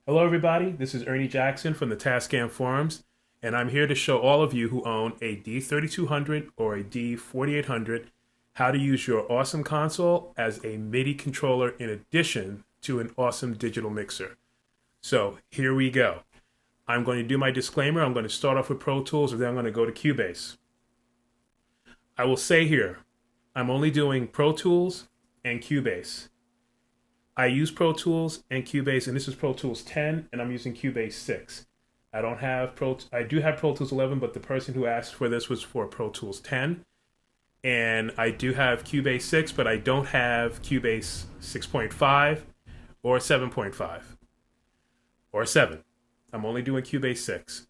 Hello, everybody. This is Ernie Jackson from the TASCAM Forums, and I'm here to show all of you who own a D3200 or a D4800 how to use your awesome console as a MIDI controller in addition to an awesome digital mixer. So here we go. I'm going to do my disclaimer. I'm going to start off with Pro Tools, and then I'm going to go to Cubase. I will say here, I'm only doing Pro Tools and Cubase. I use Pro Tools and Cubase, and this is Pro Tools 10, and I'm using Cubase 6. I do have Pro Tools 11, but the person who asked for this was for Pro Tools 10. And I do have Cubase 6, but I don't have Cubase 6.5 or 7.5 or 7. I'm only doing Cubase 6.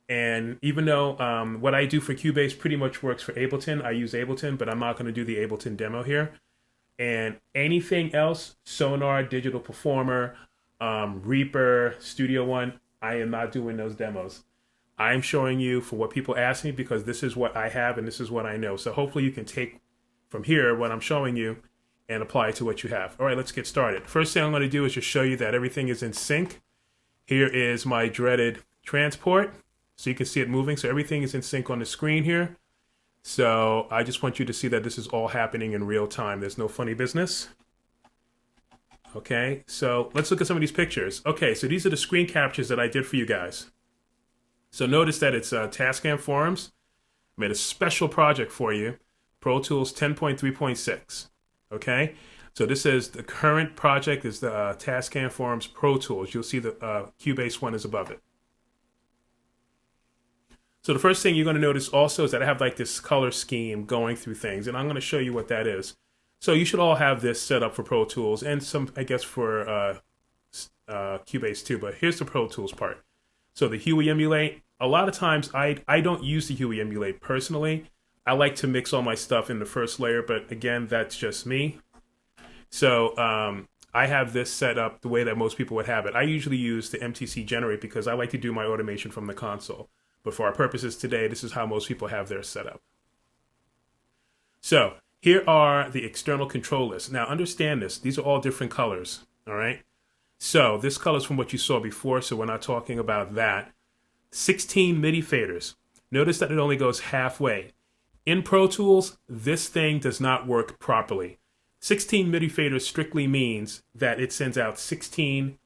And even though what I do for Cubase pretty much works for Ableton, I use Ableton, but I'm not going to do the Ableton demo here. And anything else, Sonar, Digital Performer, Reaper, Studio One, I am not doing those demos. I'm showing you for what people ask me because this is what I have and this is what I know. So hopefully you can take from here what I'm showing you and apply it to what you have. All right, let's get started. First thing I'm going to do is just show you that everything is in sync. Here is my dreaded transport. So you can see it moving. So everything is in sync on the screen here. So I just want you to see that this is all happening in real time. There's no funny business. Okay, so let's look at some of these pictures. Okay, so these are the screen captures that I did for you guys. So notice that it's TASCAM Forums. I made a special project for you, Pro Tools 10.3.6. Okay, so this is the current project is the TASCAM Forums Pro Tools. You'll see the Cubase one is above it. So the first thing you're going to notice also is that I have like this color scheme going through things, and I'm going to show you what that is. So you should all have this set up for Pro Tools and some, I guess, for Cubase too, but here's the Pro Tools part. So the Huey emulate, a lot of times I don't use the Huey emulate personally. I like to mix all my stuff in the first layer, but again, that's just me. So I have this set up the way that most people would have it. I usually use the MTC generate because I like to do my automation from the console. But for our purposes today, this is how most people have their setup. So here are the external control lists. Now understand this. These are all different colors. All right. So this color is from what you saw before. So we're not talking about that. 16 MIDI faders. Notice that it only goes halfway. In Pro Tools, this thing does not work properly. 16 MIDI faders strictly means that it sends out 16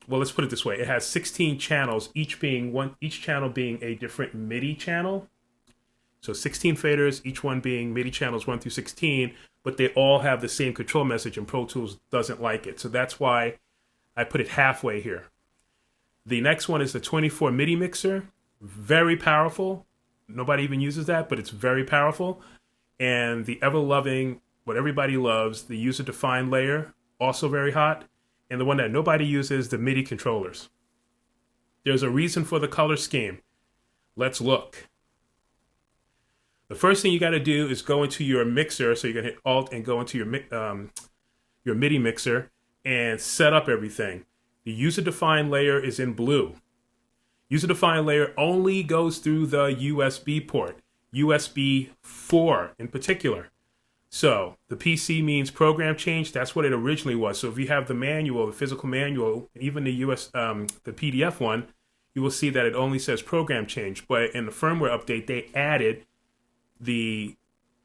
well, let's put it this way. It has 16 channels, each channel being a different MIDI channel. So 16 faders, each one being MIDI channels 1 through 16, but they all have the same control message, and Pro Tools doesn't like it. So that's why I put it halfway here. The next one is the 24 MIDI mixer. Very powerful. Nobody even uses that, but it's very powerful. And the ever-loving, what everybody loves, the user-defined layer, also very hot. And the one that nobody uses, the MIDI controllers. There's a reason for the color scheme. Let's look. The first thing you got to do is go into your mixer. So you're going to hit Alt and go into your MIDI mixer and set up everything. The user-defined layer is in blue. User-defined layer only goes through the USB port, USB 4 in particular. So the PC means program change. That's what it originally was. So if you have the manual, the physical manual, even the the PDF one, you will see that it only says program change. But in the firmware update, they added the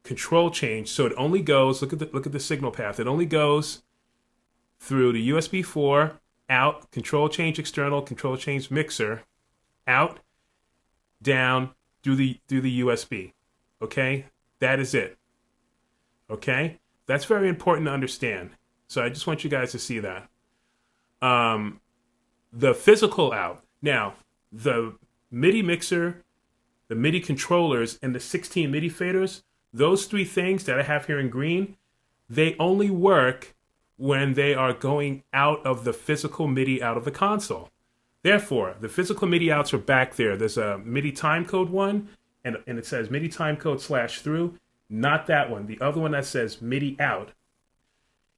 control change. So it only goes. Look at the signal path. It only goes through the USB 4 out, control change external, control change mixer, out, down through the USB. Okay, that is it. Okay, that's very important to understand. So I just want you guys to see that. The physical out. Now, the MIDI mixer, the MIDI controllers, and the 16 MIDI faders, those three things that I have here in green, they only work when they are going out of the physical MIDI out of the console. Therefore, the physical MIDI outs are back there. There's a MIDI timecode one, and it says MIDI timecode /through. Not that one. The other one that says MIDI out.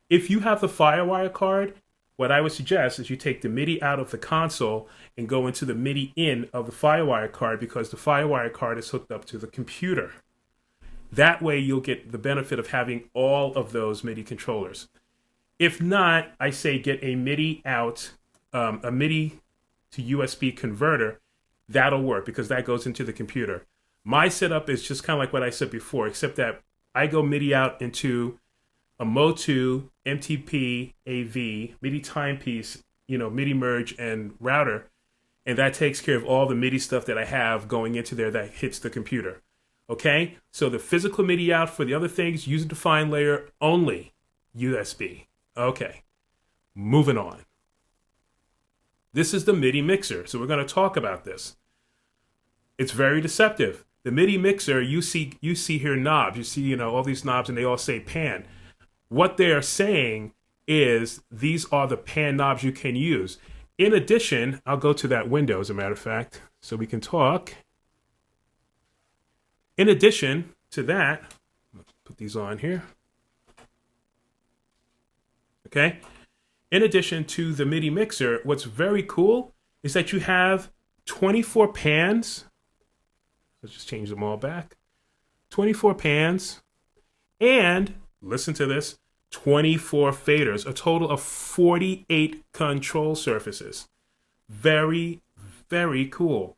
If you have the FireWire card, what I would suggest is you take the MIDI out of the console and go into the MIDI in of the FireWire card because the FireWire card is hooked up to the computer. That way you'll get the benefit of having all of those MIDI controllers. If not, I say get a MIDI out, a MIDI to USB converter. That'll work because that goes into the computer. My setup is just kind of like what I said before, except that I go MIDI out into a Mo2, MTP, AV, MIDI timepiece, MIDI merge and router, and that takes care of all the MIDI stuff that I have going into there that hits the computer. Okay? So the physical MIDI out for the other things, user defined layer only, USB. Okay. Moving on. This is the MIDI mixer. So we're going to talk about this. It's very deceptive. The MIDI mixer, you see here knobs. You see, all these knobs and they all say pan. What they are saying is these are the pan knobs you can use. In addition, I'll go to that window as a matter of fact, so we can talk. In addition to that, let's put these on here. Okay. In addition to the MIDI mixer, what's very cool is that you have 24 pans. Let's just change them all back. 24 pans. And, listen to this, 24 faders. A total of 48 control surfaces. Very, very cool.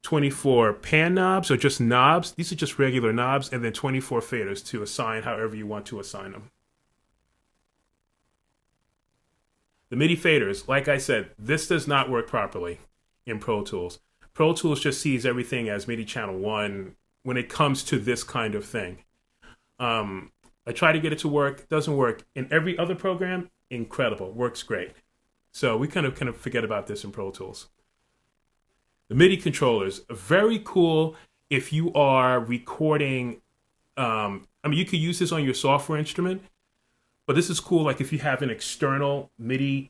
24 pan knobs or just knobs. These are just regular knobs. And then 24 faders to assign however you want to assign them. The MIDI faders, like I said, this does not work properly in Pro Tools. Pro Tools just sees everything as MIDI channel 1 when it comes to this kind of thing. I try to get it to work, doesn't work. In every other program, incredible, works great. So we kind of forget about this in Pro Tools. The MIDI controllers, very cool if you are recording. You could use this on your software instrument. But this is cool, like if you have an external MIDI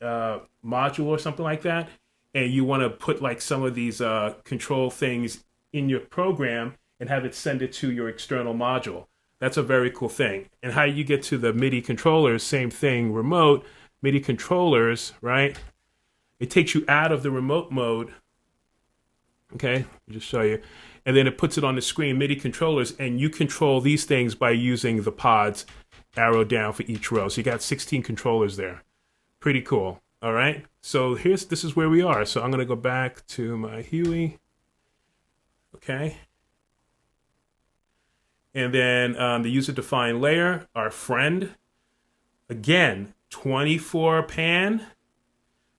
module or something like that, and you want to put like some of these control things in your program and have it send it to your external module. That's a very cool thing. And how you get to the MIDI controllers, same thing, remote MIDI controllers, right? It takes you out of the remote mode. Okay, let me just show you. And then it puts it on the screen, MIDI controllers, and you control these things by using the pods arrow down for each row. So you got 16 controllers there. Pretty cool. All right. So this is where we are. So I'm going to go back to my Huey. Okay. And then the user-defined layer, our friend. Again, 24 pan,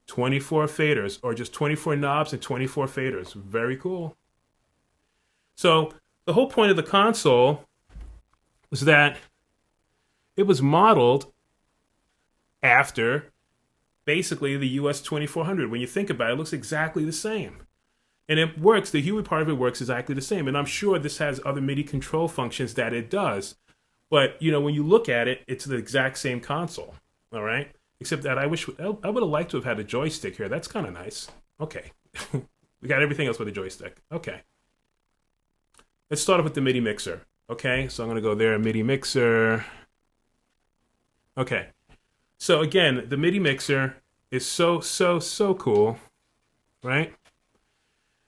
24 faders, or just 24 knobs and 24 faders. Very cool. So the whole point of the console was that it was modeled after basically the US 2400. When you think about it, it looks exactly the same. And it works, the Huey part of it works exactly the same. And I'm sure this has other MIDI control functions that it does. But, when you look at it, it's the exact same console. All right? Except that I would have liked to have had a joystick here. That's kind of nice. Okay. We got everything else with a joystick. Okay. Let's start off with the MIDI mixer. Okay, so I'm going to go there, MIDI mixer. Okay, so again, the MIDI mixer is so cool, right?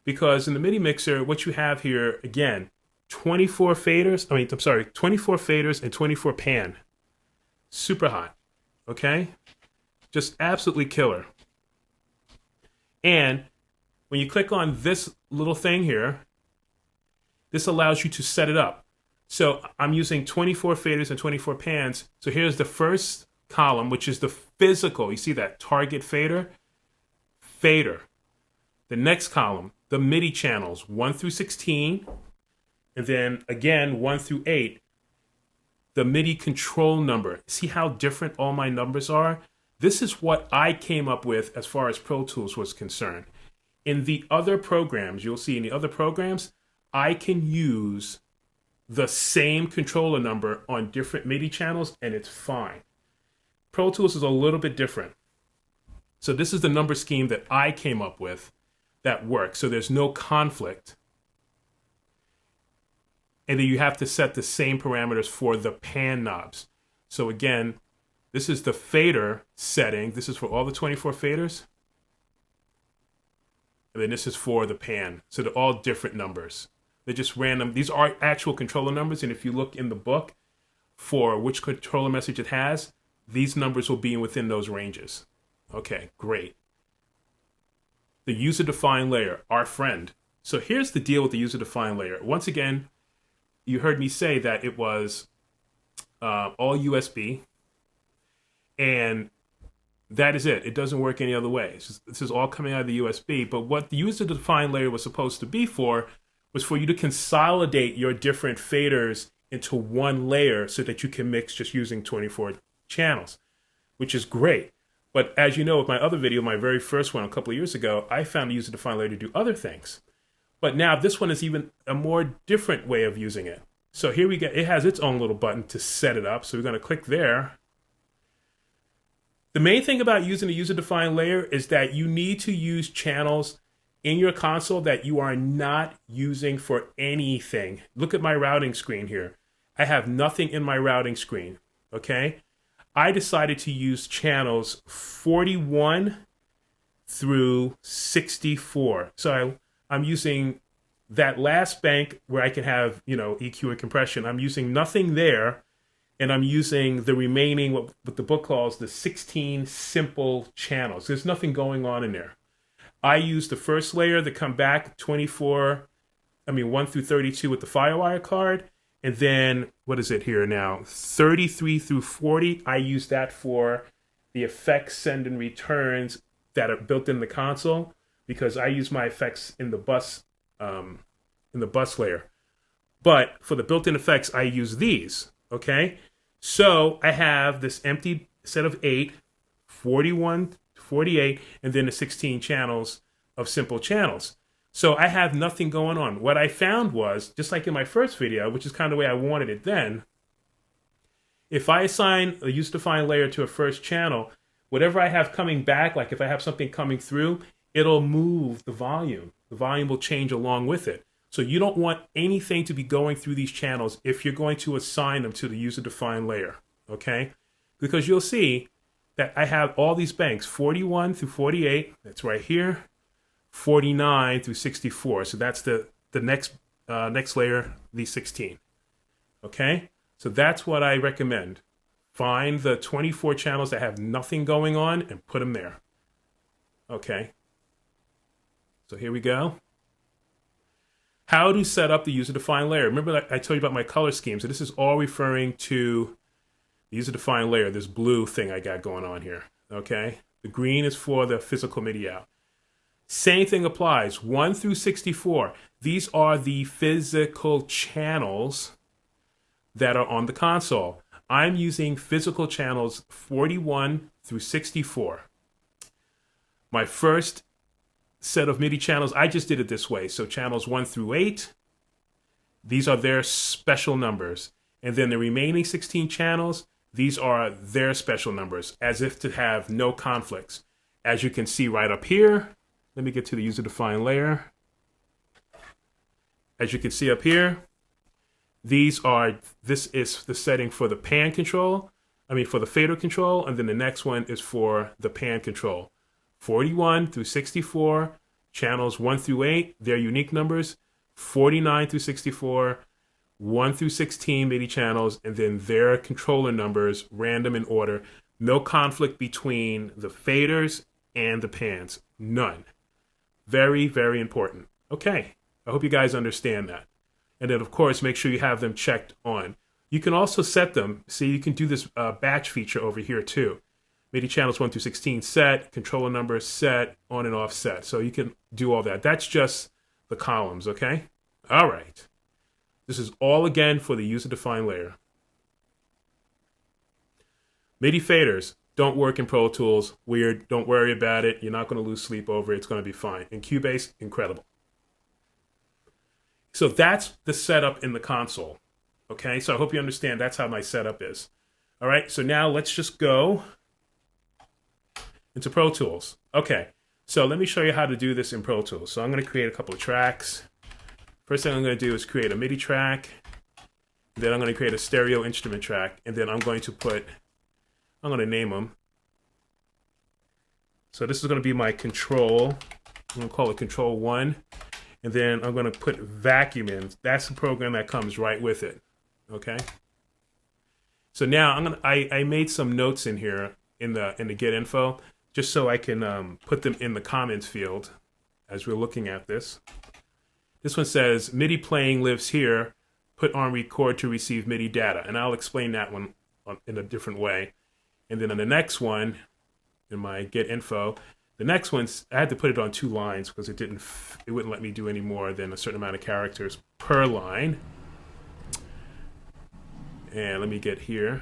Because in the MIDI mixer, what you have here, again, 24 faders, 24 faders and 24 pan. Super hot, okay? Just absolutely killer. And when you click on this little thing here, this allows you to set it up. So I'm using 24 faders and 24 pans. So here's the first column, which is the physical. You see that target fader? Fader. The next column, the MIDI channels, 1 through 16. And then again, 1 through 8. The MIDI control number. See how different all my numbers are? This is what I came up with as far as Pro Tools was concerned. In the other programs, you'll see in the other programs, I can use the same controller number on different MIDI channels, and it's fine. Pro Tools is a little bit different. So this is the number scheme that I came up with that works. So there's no conflict. And then you have to set the same parameters for the pan knobs. So again, this is the fader setting. This is for all the 24 faders. And then this is for the pan. So they're all different numbers. They're just random. These are actual controller numbers. And if you look in the book for which controller message it has, these numbers will be within those ranges. Okay, great. The user-defined layer, our friend. So here's the deal with the user-defined layer. Once again, you heard me say that it was all USB, and that is it. It doesn't work any other way. This is all coming out of the USB, but what the user-defined layer was supposed to be for was for you to consolidate your different faders into one layer so that you can mix just using 24 channels, which is great. But as you know, with my other video, my very first one a couple of years ago, I found the user-defined layer to do other things. But now this one is even a more different way of using it. So here we go. It has its own little button to set it up. So we're going to click there. The main thing about using the user-defined layer is that you need to use channels in your console that you are not using for anything. Look at my routing screen here. I have nothing in my routing screen, okay? I decided to use channels 41 through 64. So I'm using that last bank where I can have, EQ and compression. I'm using nothing there. And I'm using the remaining, what the book calls the 16 simple channels. There's nothing going on in there. I use the first layer to come back 1 through 32 with the Firewire card. And then, what is it here now? 33 through 40, I use that for the effects send and returns that are built in the console, because I use my effects in the bus layer. But for the built-in effects, I use these. Okay, so I have this empty set of 8, 41 to 48, and then the 16 channels of simple channels. So I have nothing going on. What I found was, just like in my first video, which is kind of the way I wanted it then, if I assign a user-defined layer to a first channel, whatever I have coming back, like if I have something coming through, it'll move the volume. The volume will change along with it. So you don't want anything to be going through these channels if you're going to assign them to the user-defined layer, okay? Because you'll see that I have all these banks, 41 through 48, that's right here, 49 through 64. So that's the next layer, the 16, okay? So that's what I recommend. Find the 24 channels that have nothing going on and put them there, okay? So here we go. How to set up the user-defined layer. Remember that I told you about my color scheme. So this is all referring to the user-defined layer, this blue thing I got going on here, okay? The green is for the physical MIDI out. Same thing applies, 1 through 64. These are the physical channels that are on the console. I'm using physical channels 41 through 64. My first set of MIDI channels, I just did it this way. So channels 1 through 8, these are their special numbers. And then the remaining 16 channels, these are their special numbers, as if to have no conflicts. As you can see right up here, let me get to the user-defined layer. As you can see up here, this is the setting for the pan control, for the fader control, and then the next one is for the pan control. 41 through 64, channels 1 through 8, their unique numbers, 49 through 64, 1 through 16 MIDI channels, and then their controller numbers, random in order. No conflict between the faders and the pans. None. Very, very important. Okay, I hope you guys understand that. And then, of course, make sure you have them checked on. You can also set them. See, you can do this batch feature over here, too. MIDI channels 1 through 16 set, controller numbers set, on and off set. So you can do all that. That's just the columns, okay? All right. This is all, again, for the user-defined layer. MIDI faders don't work in Pro Tools. Weird. Don't worry about it. You're not going to lose sleep over it. It's going to be fine. In Cubase, incredible. So that's the setup in the console. Okay, so I hope you understand that's how my setup is. All right, so now let's just go into Pro Tools. Okay, so let me show you how to do this in Pro Tools. So I'm going to create a couple of tracks. First thing I'm going to do is create a MIDI track. Then I'm going to create a stereo instrument track. And then I'm going to name them. So this is going to be my control. I'm going to call it control 1. And then I'm going to put vacuum in. That's the program that comes right with it. Okay. So now I made some notes in here in the get info just so I can put them in the comments field as we're looking at this. This one says MIDI playing lives here. Put on record to receive MIDI data, and I'll explain that one in a different way. And then on the next one, in my get info, the next one's I had to put it on 2 lines because it wouldn't let me do any more than a certain amount of characters per line. And let me get here.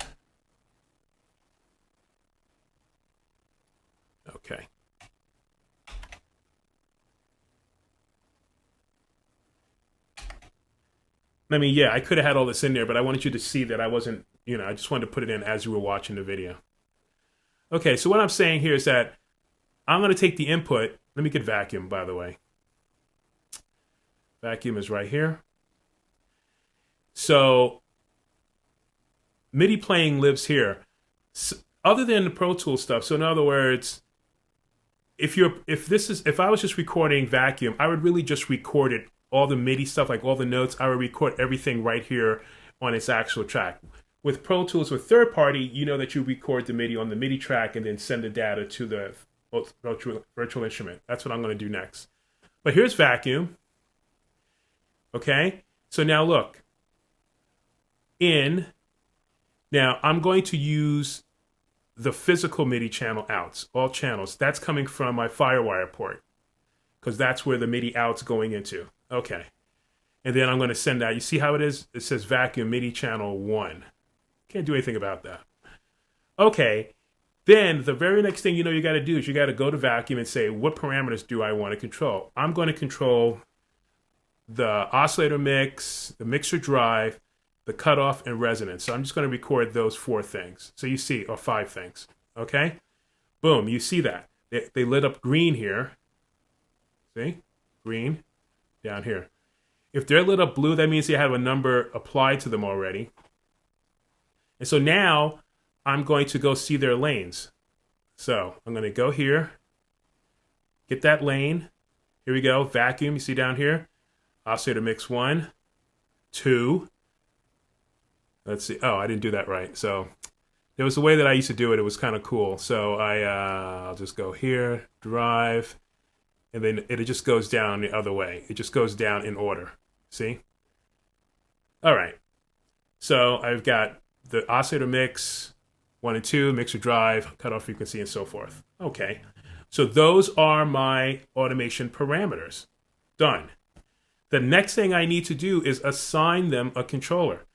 Okay. I mean, yeah, I could have had all this in there, but I wanted you to see that I wasn't, I just wanted to put it in as you were watching the video. Okay, so what I'm saying here is that I'm going to take the input. Let me get vacuum, by the way. Vacuum is right here. So MIDI playing lives here. So, other than the Pro Tools stuff, so in other words, if I was just recording vacuum, I would really just record it, all the MIDI stuff, like all the notes, I would record everything right here on its actual track. With Pro Tools, with third party, you know that you record the MIDI on the MIDI track and then send the data to the virtual instrument. That's what I'm going to do next. But here's vacuum. Okay, so now look. Now I'm going to use the physical MIDI channel outs, all channels. That's coming from my Firewire port because that's where the MIDI out's going into. Okay. And then I'm going to send out, you see how it is? It says vacuum MIDI channel 1. Can't do anything about that. Okay. Then the very next thing you got to do is you got to go to vacuum and say, what parameters do I want to control? I'm going to control the oscillator mix, the mixer drive, the cutoff, and resonance. So I'm just going to record those 4 things. So you see, or 5 things. Okay? Boom, you see that. They lit up green here. See? Green down here. If they're lit up blue, that means they have a number applied to them already. And so now I'm going to go see their lanes. So I'm going to go here, get that lane. Here we go, vacuum, you see down here. Oscillator mix 1, 2. Let's see. Oh, I didn't do that right. So there was a way that I used to do it. It was kind of cool. So I'll just go here, drive, and then it just goes down the other way. It just goes down in order. See? All right. So I've got the oscillator mix 1 and 2, mixer drive, cutoff frequency, and so forth. Okay. So those are my automation parameters. Done. The next thing I need to do is assign them a controller.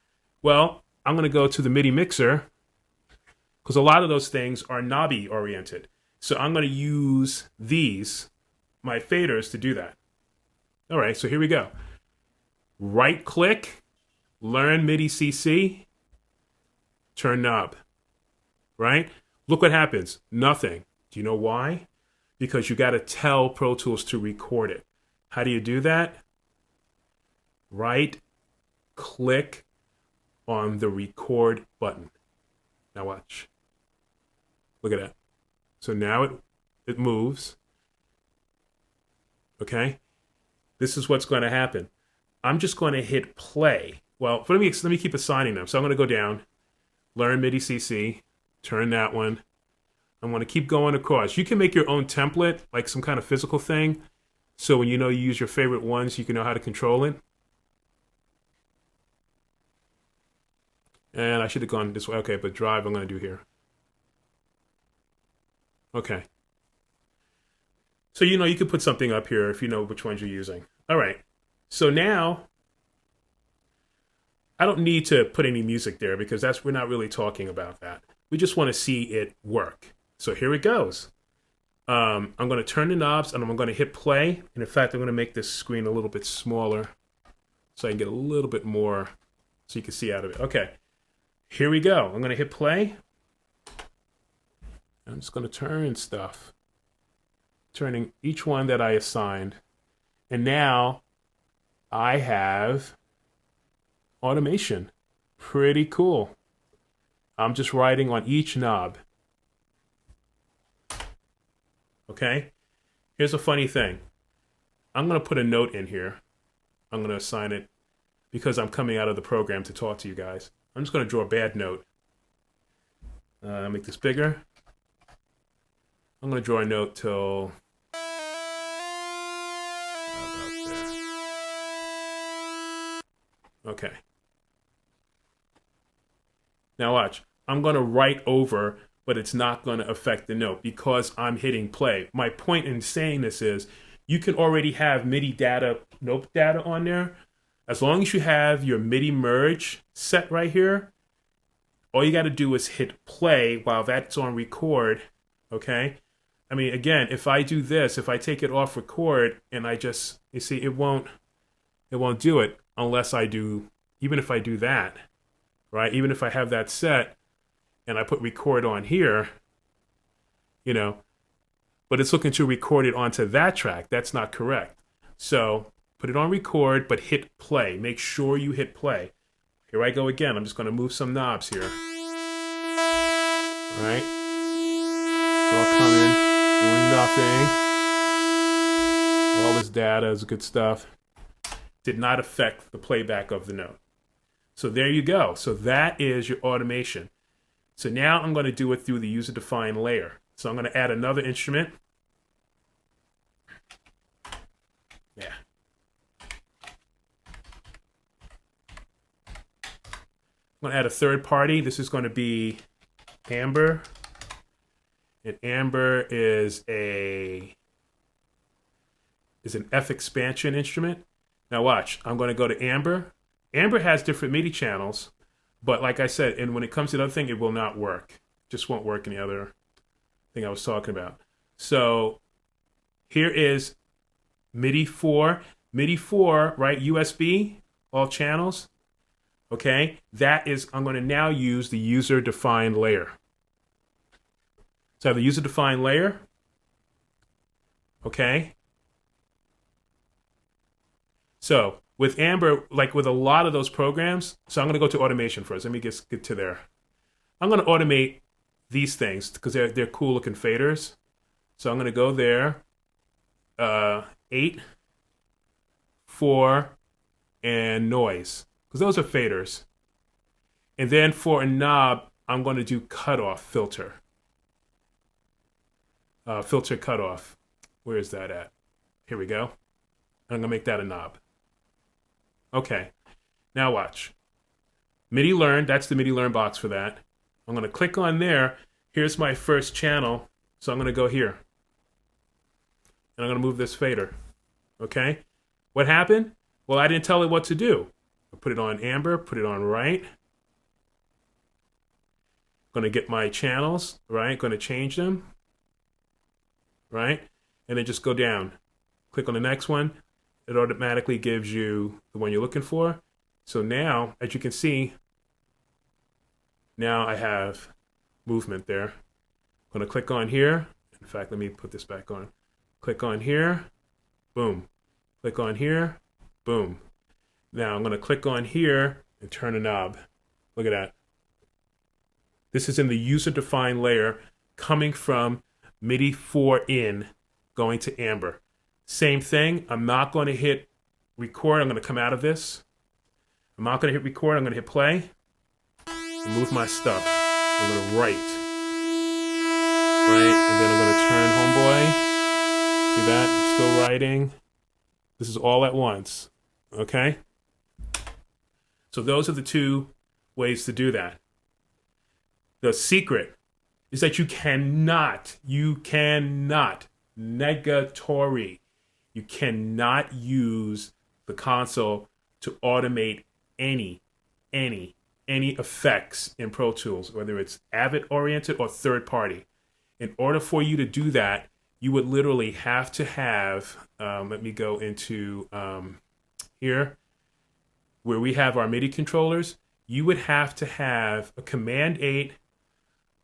Well, I'm going to go to the MIDI mixer because a lot of those things are knobby oriented. So I'm going to use these, my faders, to do that. All right, so here we go. Right click, learn MIDI CC, turn knob, right? Look what happens, nothing. Do you know why? Because you got to tell Pro Tools to record it. How do you do that? Right click on the record button. Now watch. Look at that. So now it moves. Okay? This is what's going to happen. I'm just going to hit play. Well, let me keep assigning them. So I'm going to go down, learn MIDI CC, turn that one. I'm going to keep going across. You can make your own template, like some kind of physical thing. So when you use your favorite ones, you can know how to control it. And I should have gone this way. Okay, but drive I'm going to do here. Okay. So you could put something up here if you know which ones you're using. All right. So now I don't need to put any music there because we're not really talking about that. We just want to see it work. So here it goes. I'm going to turn the knobs and I'm going to hit play. And in fact, I'm going to make this screen a little bit smaller so I can get a little bit more so you can see out of it. Okay. Here we go. I'm going to hit play. I'm just going to turn stuff. Turning each one that I assigned. And now I have automation. Pretty cool. I'm just writing on each knob. Okay? Here's a funny thing. I'm going to put a note in here. I'm going to assign it because I'm coming out of the program to talk to you guys. I'm just going to draw a bad note. Make this bigger. I'm going to draw a note till about there. Okay. Now watch. I'm going to write over, but it's not going to affect the note because I'm hitting play. My point in saying this is you can already have MIDI data, note data on there. As long as you have your MIDI merge set right here, all you got to do is hit play while that's on record, okay? I mean, again, if I do this, if I take it off record and I just, you see, it won't do it unless I do, even if I do that, right? Even if I have that set and I put record on here, you know, but it's looking to record it onto that track. That's not correct. So put it on record, but hit play. Make sure you hit play. Here I go again. I'm just going to move some knobs here. All right? It's all coming, doing nothing. All this data is good stuff. Did not affect the playback of the note. So there you go. So that is your automation. So now I'm going to do it through the user-defined layer. So I'm going to add another instrument. Yeah. I'm going to add a third party. This is going to be Amber. And Amber is an F expansion instrument. Now watch. I'm going to go to Amber. Amber has different MIDI channels, but like I said, and when it comes to the other thing, it will not work. Just won't work in the other thing I was talking about. So here is MIDI 4. MIDI 4, right? USB, all channels. Okay, that is, I'm going to now use the user-defined layer. So I have the user-defined layer. Okay. So with Amber, like with a lot of those programs, so I'm going to go to automation first. Let me get to there. I'm going to automate these things because they're cool-looking faders. So I'm going to go there. 8, 4, and noise. Because those are faders. And then for a knob, I'm going to do cutoff filter. Filter cutoff. Where is that at? Here we go. I'm going to make that a knob. Okay. Now watch. MIDI learn. That's the MIDI learn box for that. I'm going to click on there. Here's my first channel. So I'm going to go here. And I'm going to move this fader. Okay. What happened? Well, I didn't tell it what to do. I'll put it on Amber, put it on right. Going to get my channels, right? Going to change them, right? And then just go down. Click on the next one. It automatically gives you the one you're looking for. So now, as you can see, now I have movement there. I'm going to click on here. In fact, let me put this back on. Click on here. Boom. Click on here. Boom. Now I'm going to click on here and turn a knob. Look at that. This is in the user-defined layer coming from MIDI 4 in, going to Amber. Same thing. I'm not going to hit record. I'm going to come out of this. I'm not going to hit record. I'm going to hit play. Move my stuff. I'm going to write. Right? And then I'm going to turn homeboy. See that? I'm still writing. This is all at once. Okay? So those are the two ways to do that. The secret is that you cannot, negatory, you cannot use the console to automate any effects in Pro Tools, whether it's Avid oriented or third party. In order for you to do that, you would literally have to have, let me go into here, where we have our MIDI controllers. You would have to have a Command 8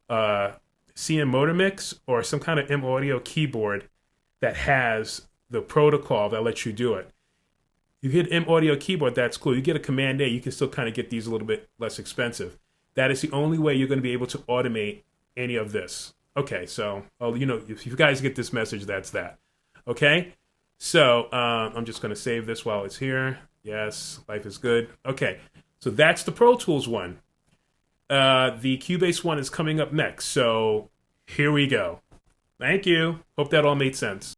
CM Motor Mix or some kind of M Audio keyboard that has the protocol that lets you do it. You get M Audio keyboard, that's cool. You get a Command 8, you can still kind of get these a little bit less expensive. That is the only way you're going to be able to automate any of this. Okay, so, you know, if you guys get this message, that's that. Okay, so I'm just going to save this while it's here. Yes, life is good. Okay, so that's the Pro Tools one. The Cubase one is coming up next, so here we go. Thank you. Hope that all made sense.